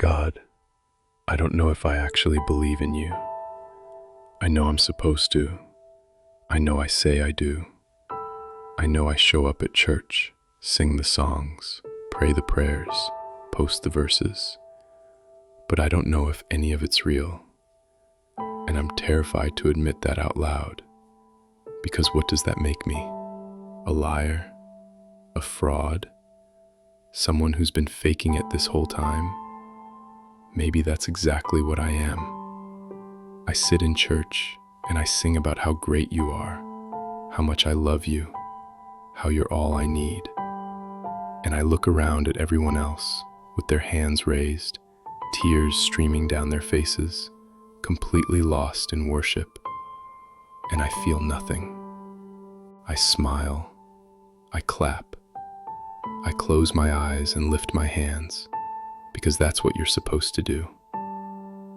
God, I don't know if I actually believe in you. I know I'm supposed to. I know I say I do. I know I show up at church, sing the songs, pray the prayers, post the verses. But I don't know if any of it's real. And I'm terrified to admit that out loud. Because what does that make me? A liar? A fraud? Someone who's been faking it this whole time? Maybe that's exactly what I am. I sit in church and I sing about how great you are, how much I love you, how you're all I need. And I look around at everyone else with their hands raised, tears streaming down their faces, completely lost in worship. And I feel nothing. I smile. I clap. I close my eyes and lift my hands, because that's what you're supposed to do.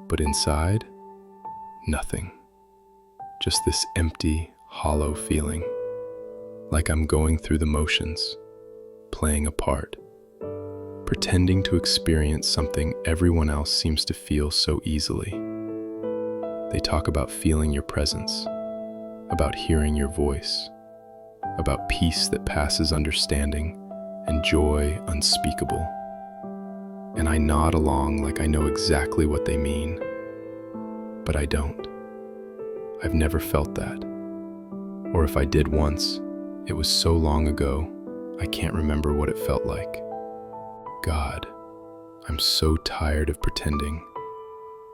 But inside, nothing. Just this empty, hollow feeling, like I'm going through the motions, playing a part, pretending to experience something everyone else seems to feel so easily. They talk about feeling your presence, about hearing your voice, about peace that passes understanding and joy unspeakable. And I nod along like I know exactly what they mean, but I don't. I've never felt that. Or if I did once, it was so long ago, I can't remember what it felt like. God, I'm so tired of pretending,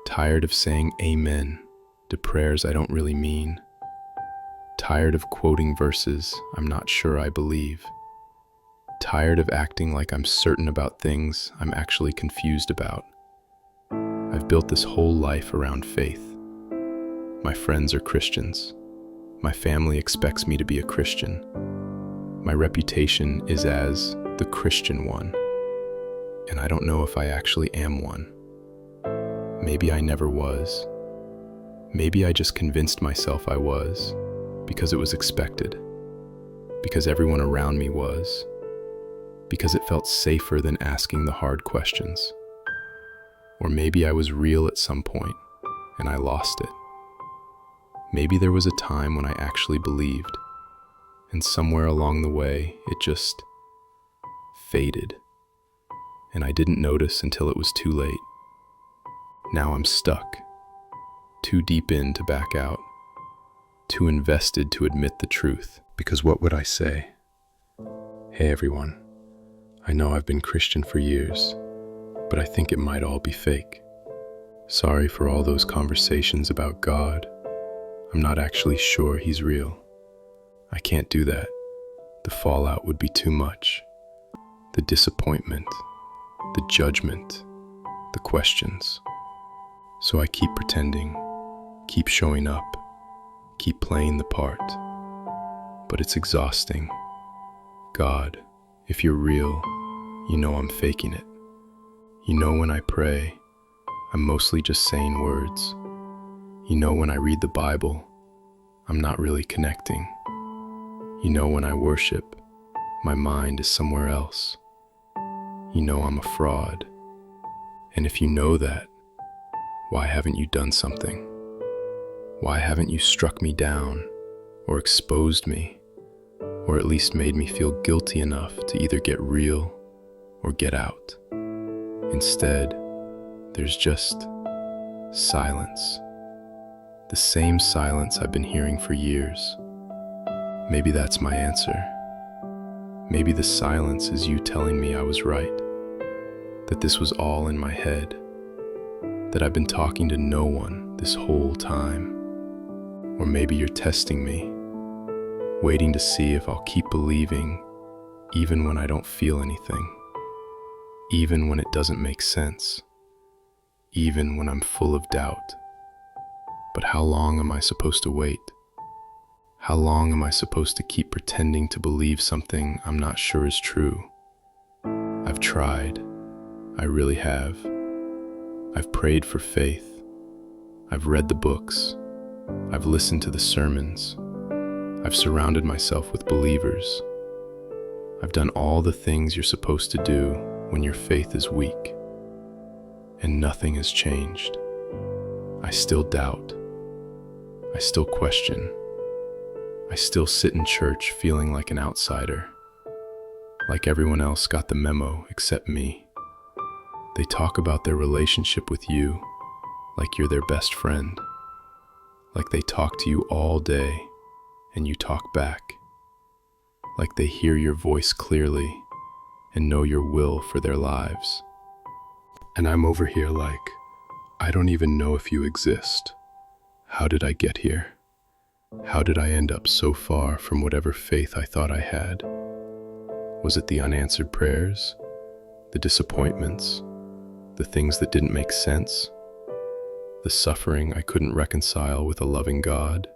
tired of saying amen to prayers I don't really mean, tired of quoting verses I'm not sure I believe, tired of acting like I'm certain about things I'm actually confused about. I've built this whole life around faith. My friends are Christians. My family expects me to be a Christian. My reputation is as the Christian one. And I don't know if I actually am one. Maybe I never was. Maybe I just convinced myself I was, because it was expected, because everyone around me was, because it felt safer than asking the hard questions. Or maybe I was real at some point, and I lost it. Maybe there was a time when I actually believed, and somewhere along the way, it just faded. And I didn't notice until it was too late. Now I'm stuck, too deep in to back out, too invested to admit the truth. Because what would I say? Hey everyone, I know I've been Christian for years, but I think it might all be fake. Sorry for all those conversations about God. I'm not actually sure he's real. I can't do that. The fallout would be too much. The disappointment, the judgment, the questions. So I keep pretending, keep showing up, keep playing the part. But it's exhausting. God, if you're real, you know I'm faking it. You know when I pray, I'm mostly just saying words. You know when I read the Bible, I'm not really connecting. You know when I worship, my mind is somewhere else. You know I'm a fraud. And if you know that, why haven't you done something? Why haven't you struck me down, or exposed me, or at least made me feel guilty enough to either get real or get out? Instead, there's just silence. The same silence I've been hearing for years. Maybe that's my answer. Maybe the silence is you telling me I was right, that this was all in my head, that I've been talking to no one this whole time. Or maybe you're testing me, waiting to see if I'll keep believing even when I don't feel anything, even when it doesn't make sense, even when I'm full of doubt. But how long am I supposed to wait? How long am I supposed to keep pretending to believe something I'm not sure is true? I've tried. I really have. I've prayed for faith. I've read the books. I've listened to the sermons. I've surrounded myself with believers. I've done all the things you're supposed to do when your faith is weak. and nothing has changed. I still doubt. I still question. I still sit in church feeling like an outsider, like everyone else got the memo except me. They talk about their relationship with you like you're their best friend, like they talk to you all day and you talk back, like they hear your voice clearly and know your will for their lives. And I'm over here like, I don't even know if you exist. How did I get here? How did I end up so far from whatever faith I thought I had? Was it the unanswered prayers, the disappointments, the things that didn't make sense, the suffering I couldn't reconcile with a loving God?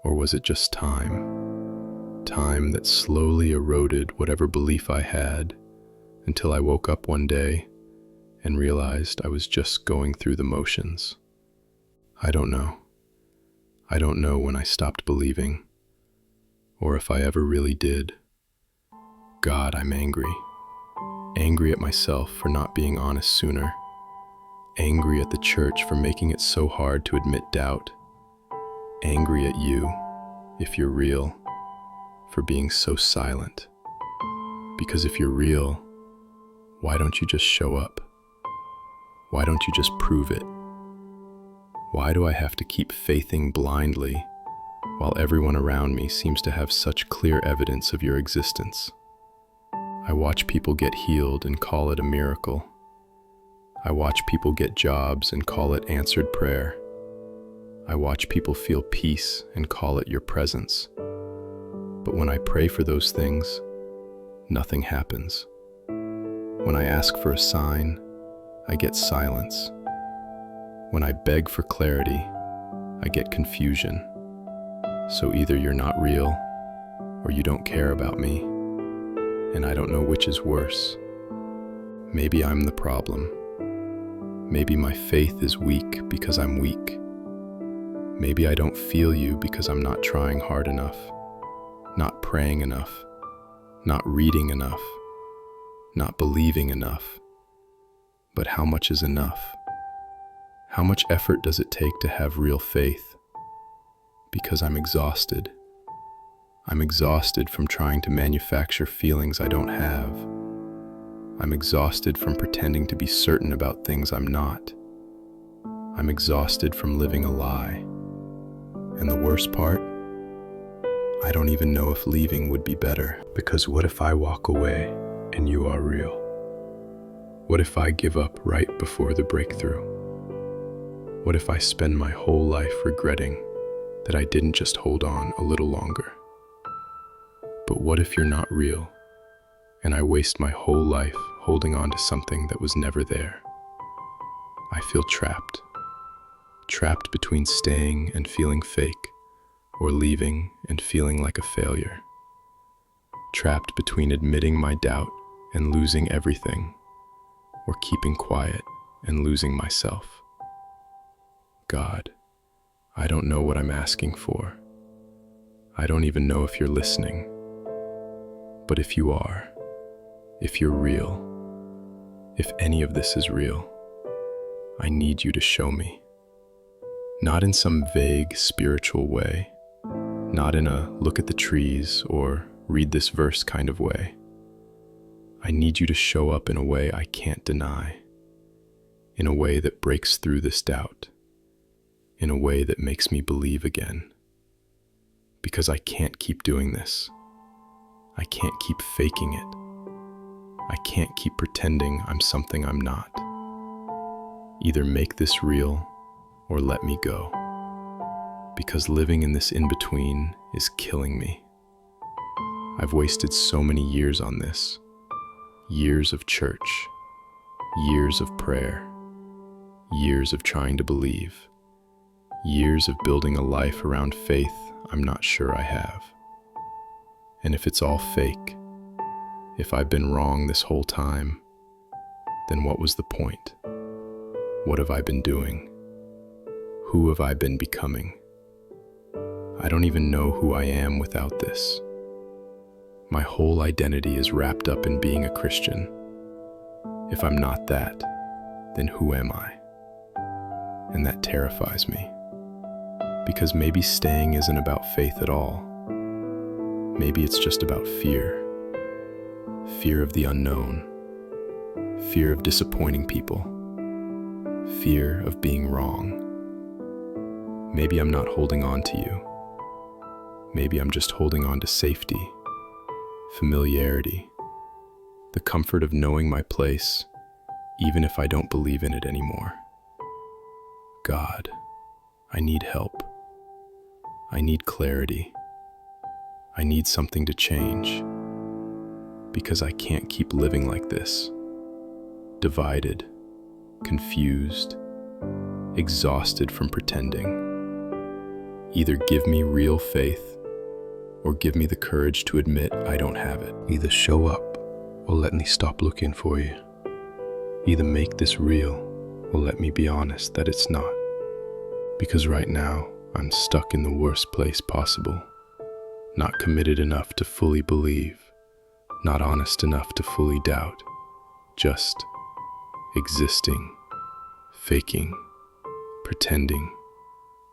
Or was it just time? Time that slowly eroded whatever belief I had until I woke up one day and realized I was just going through the motions. I don't know. I don't know when I stopped believing, or if I ever really did. God, I'm angry. Angry at myself for not being honest sooner. Angry at the church for making it so hard to admit doubt. Angry at you, if you're real, for being so silent. Because if you're real, why don't you just show up? Why don't you just prove it? Why do I have to keep faithing blindly while everyone around me seems to have such clear evidence of your existence? I watch people get healed and call it a miracle. I watch people get jobs and call it answered prayer. I watch people feel peace and call it your presence. But when I pray for those things, nothing happens. When I ask for a sign, I get silence. When I beg for clarity, I get confusion. So either you're not real, or you don't care about me, and I don't know which is worse. Maybe I'm the problem. Maybe my faith is weak because I'm weak. Maybe I don't feel you because I'm not trying hard enough, not praying enough, not reading enough, not believing enough. But how much is enough? How much effort does it take to have real faith? Because I'm exhausted. I'm exhausted from trying to manufacture feelings I don't have. I'm exhausted from pretending to be certain about things I'm not. I'm exhausted from living a lie. And the worst part? I don't even know if leaving would be better. Because what if I walk away and you are real? What if I give up right before the breakthrough? What if I spend my whole life regretting that I didn't just hold on a little longer? But what if you're not real, and I waste my whole life holding on to something that was never there? I feel trapped. Trapped between staying and feeling fake, or leaving and feeling like a failure. Trapped between admitting my doubt and losing everything, or keeping quiet and losing myself. God, I don't know what I'm asking for. I don't even know if you're listening. But if you are, if you're real, if any of this is real, I need you to show me. Not in some vague spiritual way, not in a look at the trees or read this verse kind of way. I need you to show up in a way I can't deny, in a way that breaks through this doubt, in a way that makes me believe again. Because I can't keep doing this. I can't keep faking it. I can't keep pretending I'm something I'm not. Either make this real or let me go. Because living in this in-between is killing me. I've wasted so many years on this. Years of church, years of prayer, years of trying to believe, years of building a life around faith I'm not sure I have. And if it's all fake, if I've been wrong this whole time, then what was the point? What have I been doing? Who have I been becoming? I don't even know who I am without this. My whole identity is wrapped up in being a Christian. If I'm not that, then who am I? And that terrifies me. Because maybe staying isn't about faith at all. Maybe it's just about fear. Fear of the unknown. Fear of disappointing people. Fear of being wrong. Maybe I'm not holding on to you. Maybe I'm just holding on to safety, familiarity, the comfort of knowing my place, even if I don't believe in it anymore. God, I need help. I need clarity. I need something to change, because I can't keep living like this, divided, confused, exhausted from pretending. Either give me real faith, or give me the courage to admit I don't have it. Either show up, or let me stop looking for you. Either make this real, or let me be honest that it's not. Because right now, I'm stuck in the worst place possible. Not committed enough to fully believe, not honest enough to fully doubt. Just existing, faking, pretending,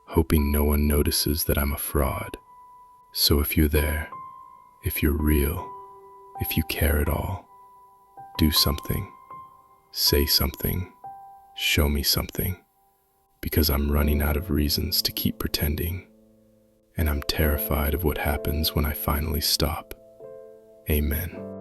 hoping no one notices that I'm a fraud. So if you're there, if you're real, if you care at all, do something, say something, show me something, because I'm running out of reasons to keep pretending, and I'm terrified of what happens when I finally stop. Amen.